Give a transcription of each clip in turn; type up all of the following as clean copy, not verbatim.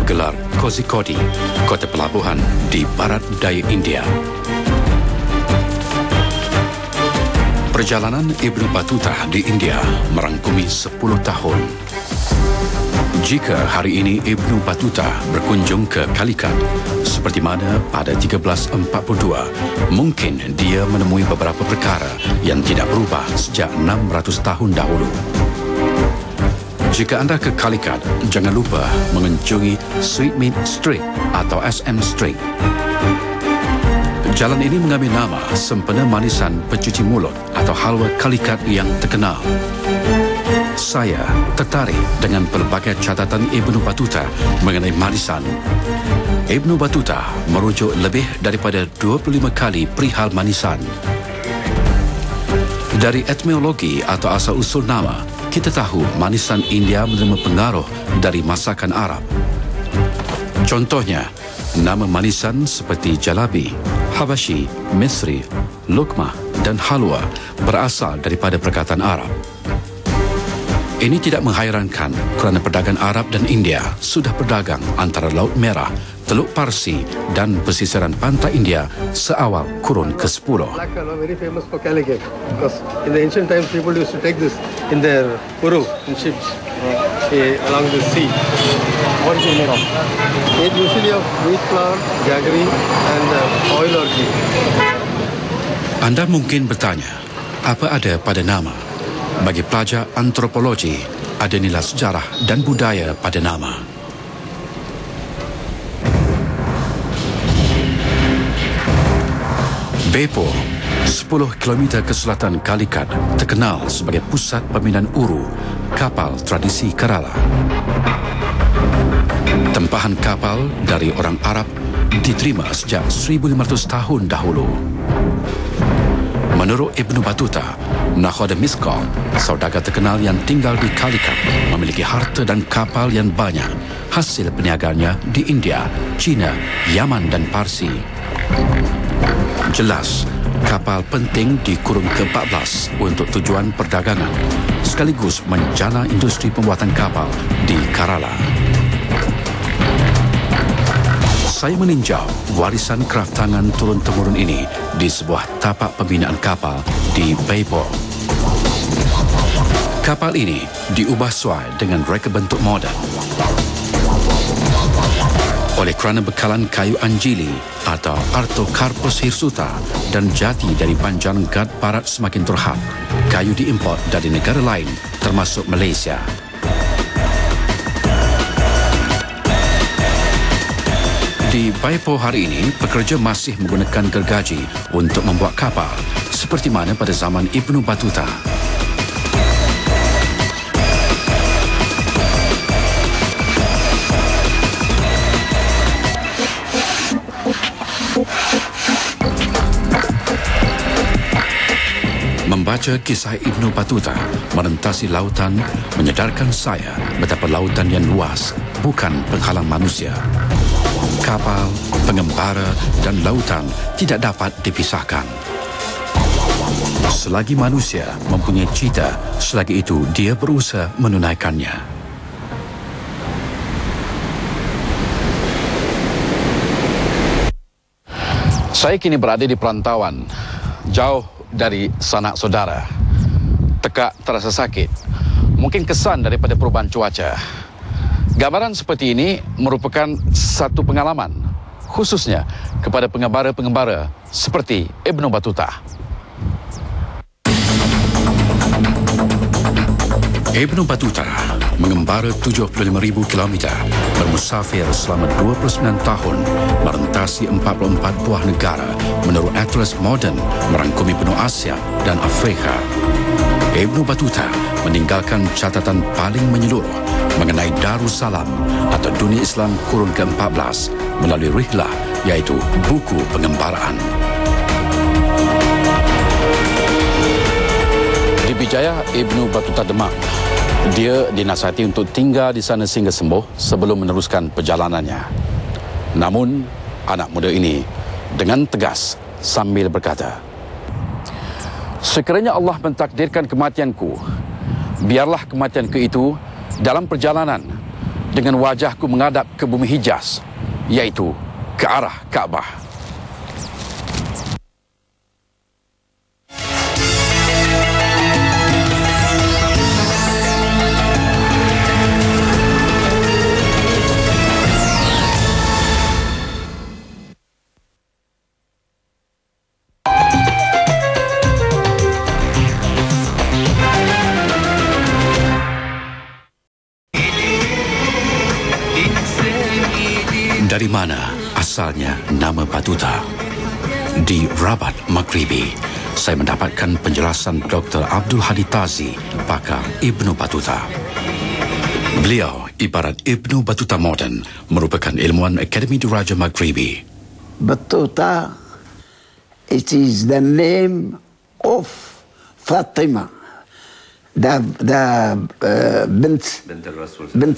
bergelar Kozhikode, kota pelabuhan di barat daya India. Perjalanan Ibnu Battuta di India merangkumi 10 tahun. Jika hari ini Ibnu Battuta berkunjung ke Calicut, seperti mana pada 1342, mungkin dia menemui beberapa perkara yang tidak berubah sejak 600 tahun dahulu. Jika anda ke Calicut, jangan lupa mengunjungi Sweetmeat Street atau SM Street. Jalan ini mengambil nama sempena manisan pencuci mulut atau halwa Calicut yang terkenal. Saya tertarik dengan pelbagai catatan Ibnu Battuta mengenai manisan. Ibnu Battuta merujuk lebih daripada 25 kali perihal manisan. Dari etimologi atau asal-usul nama, kita tahu manisan India menerima pengaruh dari masakan Arab. Contohnya, nama manisan seperti jalabi, Habashi, Misri, lukmah dan halwa berasal daripada perkataan Arab. Ini tidak menghairankan kerana perdagangan Arab dan India sudah berdagang antara Laut Merah, Teluk Parsi dan pesisiran pantai India seawal kurun ke-10. Black halwa very famous for Calicut because in the ancient times people used to take this in their puru in ships along the sea. What is it made of? It usually of wheat flour, jaggery and oil or ghee. Anda mungkin bertanya, apa ada pada nama? Bagi pelajar antropologi, ada nilai sejarah dan budaya pada nama. Bepor, 10 km ke selatan Calicut, terkenal sebagai pusat pembinaan uru, kapal tradisi Kerala. Tempahan kapal dari orang Arab diterima sejak 1500 tahun dahulu. Menurut Ibnu Battuta, Nakhoda Misqal, saudagar terkenal yang tinggal di Calicut, memiliki harta dan kapal yang banyak, hasil perniagaannya di India, China, Yaman dan Parsi. Jelas, kapal penting di kurun ke-14 untuk tujuan perdagangan, sekaligus menjana industri pembuatan kapal di Kerala. Saya meninjau warisan kraftangan turun-temurun ini di sebuah tapak pembinaan kapal di Bepor. Kapal ini diubah suai dengan reka bentuk moden. Oleh kerana bekalan kayu anjili atau Artocarpus hirsuta dan jati dari Banjaran Ghat Barat semakin terhad, kayu diimport dari negara lain termasuk Malaysia. Di Bepor hari ini, pekerja masih menggunakan gergaji untuk membuat kapal, seperti mana pada zaman Ibnu Battuta. Membaca kisah Ibnu Battuta merentasi lautan menyedarkan saya betapa lautan yang luas bukan penghalang manusia. Kapal, pengembara dan lautan tidak dapat dipisahkan. Selagi manusia mempunyai cita, selagi itu dia berusaha menunaikannya. Saya kini berada di perantauan, jauh dari sanak saudara. Tekak terasa sakit, mungkin kesan daripada perubahan cuaca. Gambaran seperti ini merupakan satu pengalaman, khususnya kepada pengembara-pengembara seperti Ibnu Battuta. Ibnu Battuta mengembara 75,000 km, bermusafir selama 29 tahun, merentasi 44 buah negara menurut atlas moden merangkumi benua Asia dan Afrika. Ibnu Battuta meninggalkan catatan paling menyeluruh mengenai Darussalam atau dunia Islam kurun ke-14 melalui rihlah, iaitu buku pengembaraan. Di Bijaya Ibnu Battuta Demak, dia dinasihati untuk tinggal di sana sehingga sembuh sebelum meneruskan perjalanannya. Namun, anak muda ini dengan tegas sambil berkata, "Sekiranya Allah mentakdirkan kematianku, biarlah kematianku itu dalam perjalanan dengan wajahku menghadap ke bumi Hijaz, iaitu ke arah Kaabah. Dari mana asalnya nama Batuta? Di Rabat Maghribi, saya mendapatkan penjelasan Dr. Abdul Hadi Tazi, pakar Ibnu Batuta. Beliau ibarat Ibnu Batuta moden, merupakan ilmuwan Akademi Diraja Maghribi. Batuta, it is the name of Fatima. بنت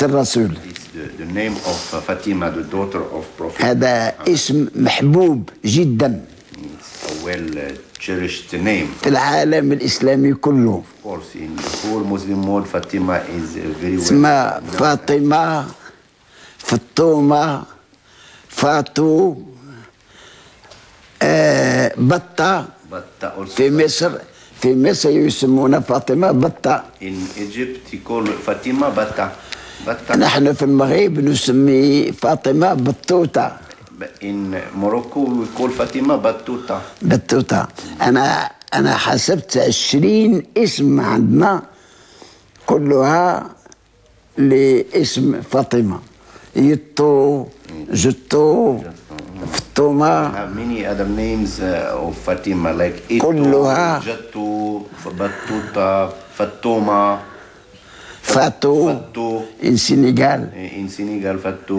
الرسول. The name of Fatima, the daughter of Prophet. هذا اسم محبوب جدا. It's a well cherished name. في العالم الإسلامي كله. Of course, in the whole Muslim world, Fatima is very well. اسمها فاطمة، فطومة، فاتو، بطة. في مصر. في مصر يسمونها فاطمة بطة. In Egypt he called Fatima Bata. نحن في المغرب نسمي فاطمة بطوطة. In Morocco we call Fatima Batuta. بطوطة. أنا حسبت 20 اسم عندنا كلها لاسم فاطمة. يطو، جتو، فطومة. Have many other names of Fatima like Ito, كلها Jattu, Batuta, Fatoma, فاتو. in Senegal. In Senegal Fattu.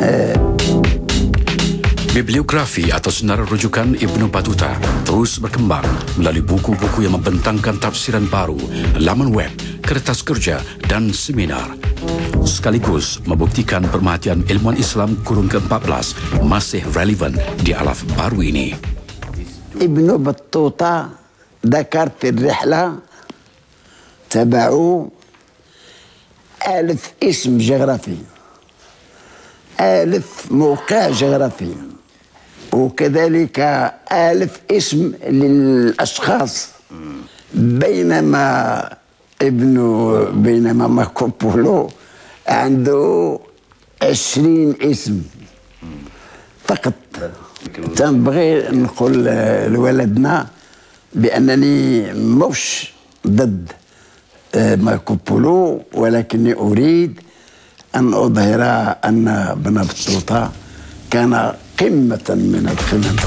Bibliografi atau senarai rujukan Ibnu Batuta terus berkembang melalui buku-buku yang membentangkan tafsiran baru, laman web, kertas kerja dan seminar. Sekaligus membuktikan pemerhatian ilmuwan Islam kurun ke-14 masih relevan di alaf baru ini. ابن بطوطة ذكر في الرحلة تبعه 1000 اسم جغرافي، 1000 موقع جغرافي، وكذلك 1000 اسم للأشخاص. بينما ماركو بولو عنده 20 اسم فقط. تنبغي نقول لولدنا بأنني مش ضد ماركو بولو، ولكني أريد أن أظهر أن ابن بطوطة كان قمة من القمم.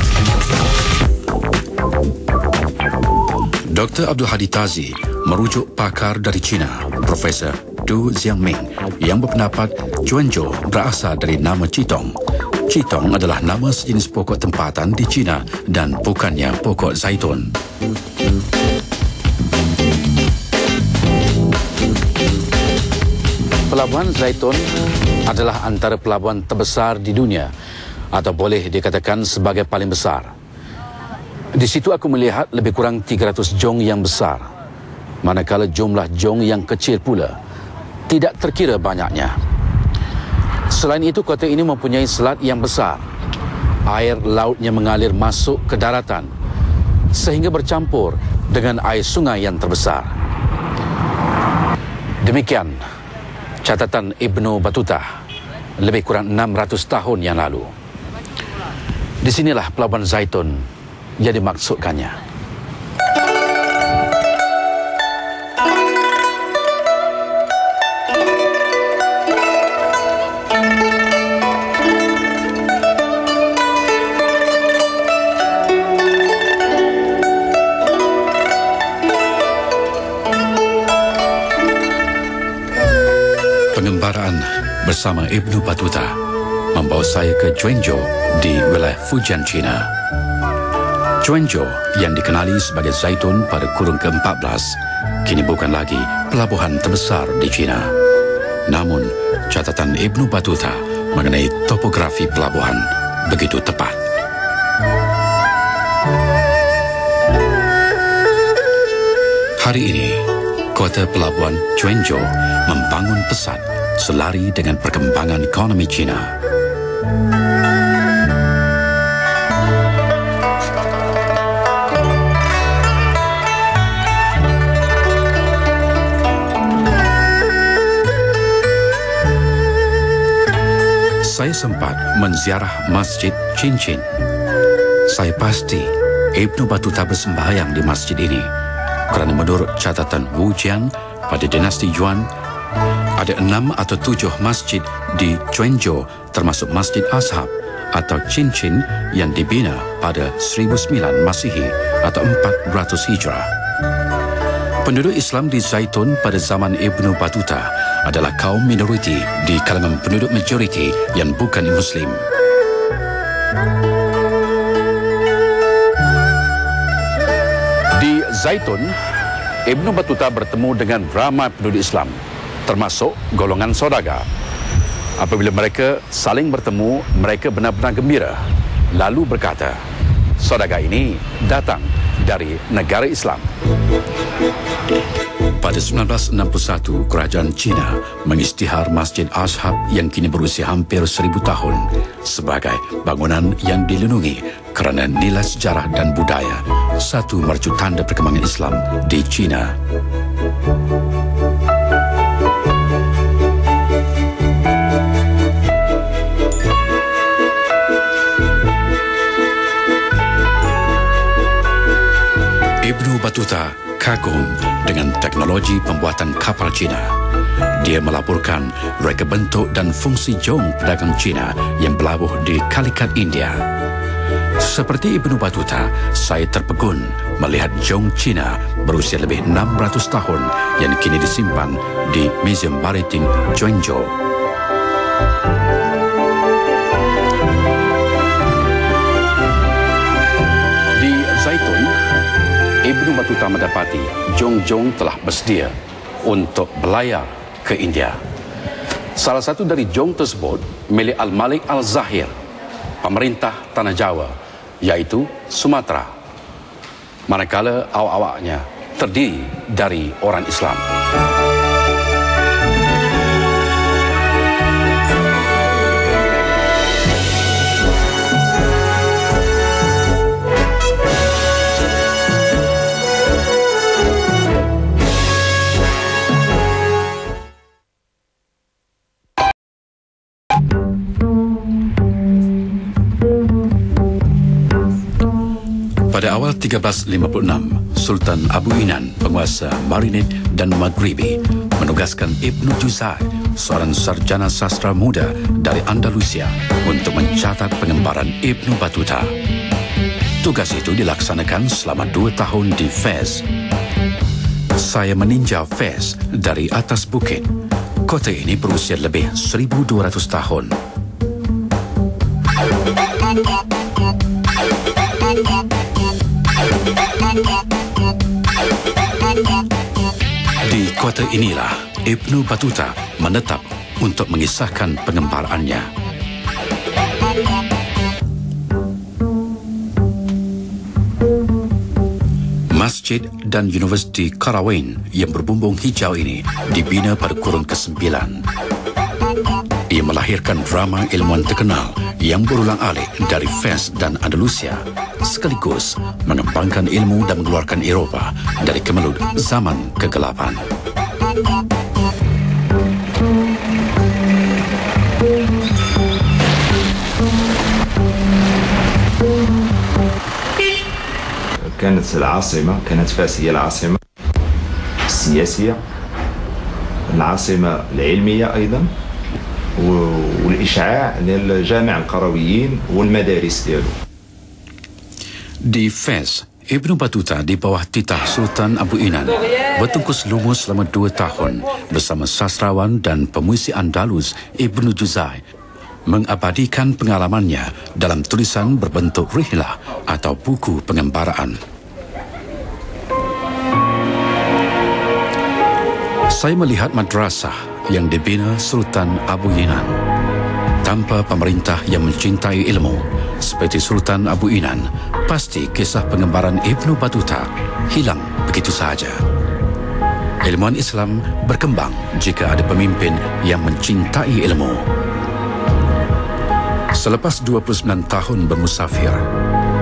Dr. Abdul Hadi Tazi merujuk pakar dari China, Profesor Du Xiangming, yang berpendapat Zhuangzhou berasal dari nama Qitong. Qitong adalah nama sejenis pokok tempatan di China dan bukannya pokok zaitun. Pelabuhan Zaitun adalah antara pelabuhan terbesar di dunia atau boleh dikatakan sebagai paling besar. Di situ aku melihat lebih kurang 300 jong yang besar, manakala jumlah jong yang kecil pula tidak terkira banyaknya. Selain itu, kota ini mempunyai selat yang besar. Air lautnya mengalir masuk ke daratan sehingga bercampur dengan air sungai yang terbesar. Demikian catatan Ibnu Batuta lebih kurang 600 tahun yang lalu. Di sinilah pelabuhan Zaitun yang dimaksudkannya. Pengembaraan bersama Ibnu Batuta membawa saya ke Zhuangzhou di wilayah Fujian, China. Zhuangzhou yang dikenali sebagai Zaitun pada kurun ke-14 kini bukan lagi pelabuhan terbesar di China. Namun, catatan Ibnu Batuta mengenai topografi pelabuhan begitu tepat. Hari ini, kota pelabuhan Zhuangzhou membangun pesat selari dengan perkembangan ekonomi China. Saya sempat menziarah Masjid Cincin. Saya pasti Ibnu Battuta bersembahyang di masjid ini kerana menurut catatan Wu Jian pada dinasti Yuan, ada 6 atau 7 masjid di Zhuangzhou termasuk Masjid Ashab atau Cincin yang dibina pada 1009 Masihi atau 400 Hijrah. Penduduk Islam di Zaitun pada zaman Ibnu Battuta adalah kaum minoriti di kalangan penduduk majoriti yang bukan Muslim. Di Zaitun, Ibnu Battuta bertemu dengan ramai penduduk Islam, termasuk golongan saudagar. Apabila mereka saling bertemu, mereka benar-benar gembira, lalu berkata, saudagar ini datang dari negara Islam. Pada 1961, kerajaan China mengisytihar Masjid Ashab yang kini berusia hampir 1000 tahun sebagai bangunan yang dilindungi kerana nilai sejarah dan budaya, satu mercu tanda perkembangan Islam di China. Ibnu Battuta kagum dengan teknologi pembuatan kapal Cina. Dia melaporkan reka bentuk dan fungsi jong pedagang Cina yang berlabuh di Calicut, India. Seperti Ibnu Battuta, saya terpegun melihat jong Cina berusia lebih 600 tahun yang kini disimpan di Museum Maritim Zhuangzhou. Di Zaitun, Ibnu Battuta mendapati jong-jong telah bersedia untuk berlayar ke India. Salah satu dari jong tersebut milik Al-Malik Al-Zahir, pemerintah Tanah Jawa, iaitu Sumatera. Manakala awak-awaknya terdiri dari orang Islam. Pada awal 1356, Sultan Abu Inan, penguasa Marinid dan Maghribi, menugaskan Ibnu Juzai, seorang sarjana sastra muda dari Andalusia, untuk mencatat pengembaraan Ibnu Battuta. Tugas itu dilaksanakan selama 2 tahun di Fez. Saya meninjau Fez dari atas bukit. Kota ini berusia lebih 1200 tahun. Di kota inilah Ibnu Battuta menetap untuk mengisahkan pengembaraannya. Masjid dan Universiti Qarawin yang berbumbung hijau ini dibina pada kurun ke-9. Ia melahirkan drama ilmuwan terkenal yang berulang-alik dari Fez dan Andalusia, sekaligus mengembangkan ilmu dan mengeluarkan Eropah dari kemelut zaman kegelapan. كانت فاس هي العاصمة السياسية، العاصمة العلمية أيضا، والإشعاع للجامع القرويين والمدارس ديالو. Di Fez, Ibnu Battuta di bawah titah Sultan Abu Inan bertungkus lumus selama 2 tahun bersama sastrawan dan pemuisi Andalus Ibnu Juzai, mengabadikan pengalamannya dalam tulisan berbentuk rihlah atau buku pengembaraan. Saya melihat madrasah yang dibina Sultan Abu Inan. Tanpa pemerintah yang mencintai ilmu seperti Sultan Abu Inan, pasti kisah pengembaraan Ibnu Battuta hilang begitu saja. Ilmuwan Islam berkembang jika ada pemimpin yang mencintai ilmu. Selepas 29 tahun bermusafir,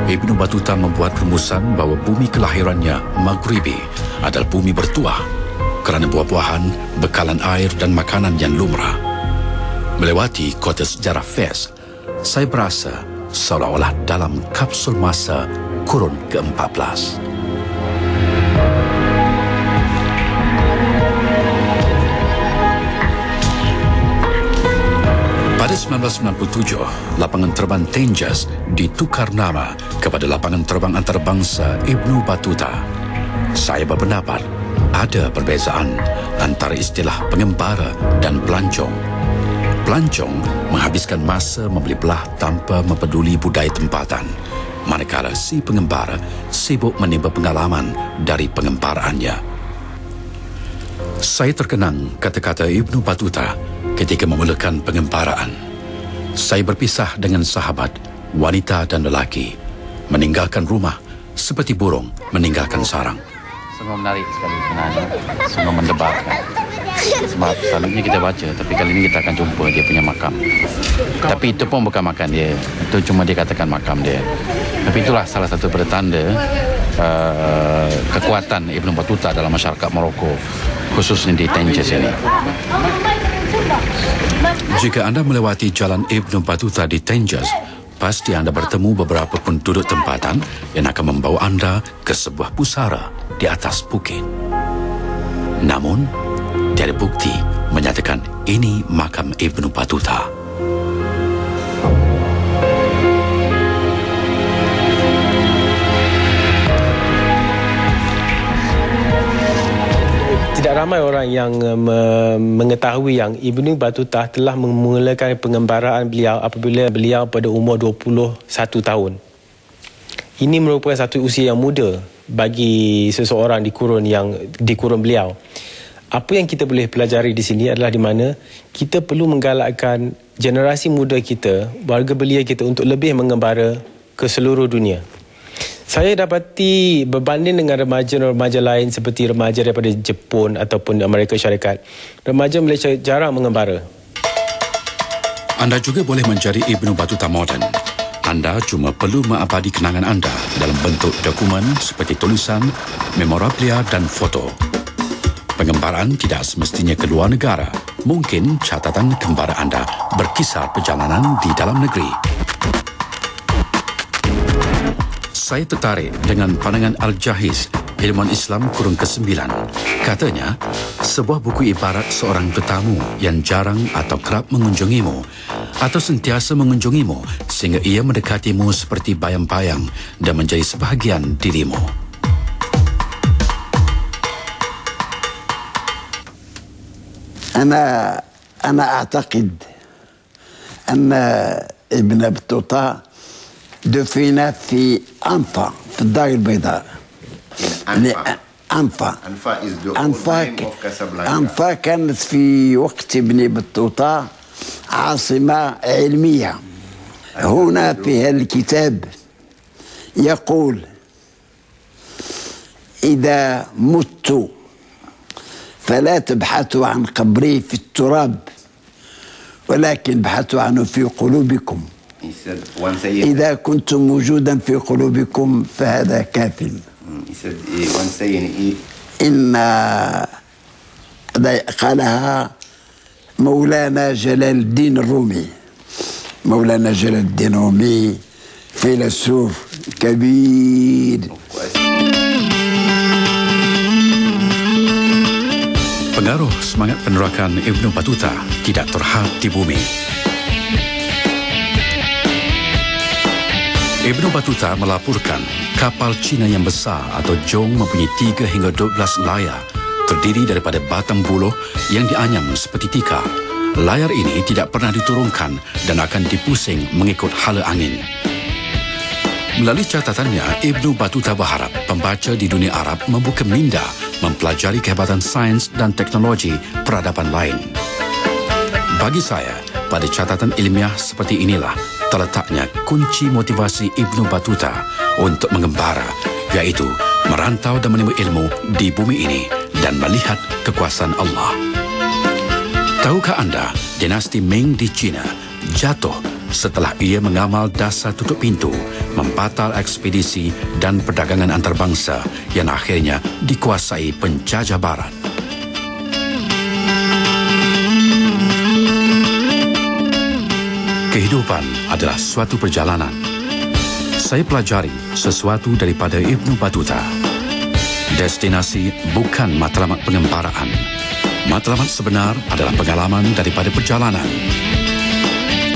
Ibnu Battuta membuat rumusan bahawa bumi kelahirannya, Maghribi, adalah bumi bertuah kerana buah-buahan, bekalan air dan makanan yang lumrah. Melewati kota sejarah Fez, saya berasa seolah-olah dalam kapsul masa kurun ke-14. Pada 1997, lapangan terbang Tenjas ditukar nama kepada lapangan terbang antarabangsa Ibnu Battuta. Saya berpendapat ada perbezaan antara istilah pengembara dan pelancong. Pelancong menghabiskan masa membeli belah tanpa mempeduli budaya tempatan, manakala si pengembara sibuk menimba pengalaman dari pengembaraannya. Saya terkenang kata-kata Ibnu Battuta ketika memulakan pengembaraan. Saya berpisah dengan sahabat, wanita dan lelaki, meninggalkan rumah seperti burung meninggalkan sarang. Sungguh menarik sekali sebenarnya, sungguh mendebarkan. Sebab selalunya kita baca, tapi kali ini kita akan jumpa dia punya makam. Tapi itu pun bukan makam dia, itu cuma dia katakan makam dia. Tapi itulah salah satu pertanda kekuatan Ibnu Battuta dalam masyarakat Morocco, khususnya di Tenjas ini. Jika anda melewati jalan Ibnu Battuta di Tenjas, pasti anda bertemu beberapa penduduk tempatan yang akan membawa anda ke sebuah pusara di atas bukit. Namun, tiada bukti menyatakan ini makam Ibnu Battuta. Tidak ramai orang yang mengetahui yang Ibnu Battuta telah memulakan pengembaraan beliau apabila beliau pada umur 21 tahun. Ini merupakan satu usia yang muda bagi seseorang di kurun beliau. Apa yang kita boleh pelajari di sini adalah di mana kita perlu menggalakkan generasi muda kita, warga belia kita untuk lebih mengembara ke seluruh dunia. Saya dapati berbanding dengan remaja-remaja lain seperti remaja daripada Jepun ataupun Amerika Syarikat, remaja Malaysia jarang mengembara. Anda juga boleh menjadi Ibnu Battuta moden. Anda cuma perlu mengabadi kenangan anda dalam bentuk dokumen seperti tulisan, memorabilia dan foto. Pengembaraan tidak semestinya ke luar negara. Mungkin catatan kembara anda berkisar perjalanan di dalam negeri. Saya tertarik dengan pandangan Al-Jahiz, ilmuwan Islam kurun ke-9. Katanya, sebuah buku ibarat seorang tetamu yang jarang atau kerap mengunjungimu atau sentiasa mengunjungimu sehingga ia mendekatimu seperti bayang-bayang dan menjadi sebahagian dirimu. أنا أعتقد أن ابن بطوطة دفن في أنفا في الدار البيضاء. أنفا كانت في وقت ابن بطوطة عاصمة علمية. هنا في هذا الكتاب يقول: إذا مت فلا تبحثوا عن قبري في التراب ولكن ابحثوا عنه في قلوبكم. إذا كنتم موجودا في قلوبكم فهذا كاف. إن قالها مولانا جلال الدين الرومي. مولانا جلال الدين الرومي فيلسوف كبير. Pengaruh semangat penerakan Ibnu Battuta tidak terhad di bumi. Ibnu Battuta melaporkan kapal Cina yang besar atau jong mempunyai 3 hingga 12 layar terdiri daripada batang buluh yang dianyam seperti tikar. Layar ini tidak pernah diturunkan dan akan dipusing mengikut hala angin. Melalui catatannya, Ibnu Battuta berharap pembaca di dunia Arab membuka minda mempelajari kehebatan sains dan teknologi peradaban lain. Bagi saya, pada catatan ilmiah seperti inilah terletaknya kunci motivasi Ibnu Battuta untuk mengembara, iaitu merantau dan menimba ilmu di bumi ini dan dan melihat kekuasaan Allah. Tahukah anda, dinasti Ming di China jatuh setelah ia mengamal dasar tutup pintu, membatal ekspedisi dan perdagangan antarabangsa yang akhirnya dikuasai penjajah barat. Kehidupan adalah suatu perjalanan. Saya pelajari sesuatu daripada Ibnu Battuta. Destinasi bukan matlamat pengembaraan. Matlamat sebenar adalah pengalaman daripada perjalanan.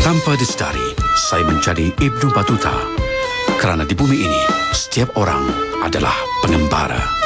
Tanpa disedari, saya menjadi Ibnu Battuta. Kerana di bumi ini, setiap orang adalah pengembara.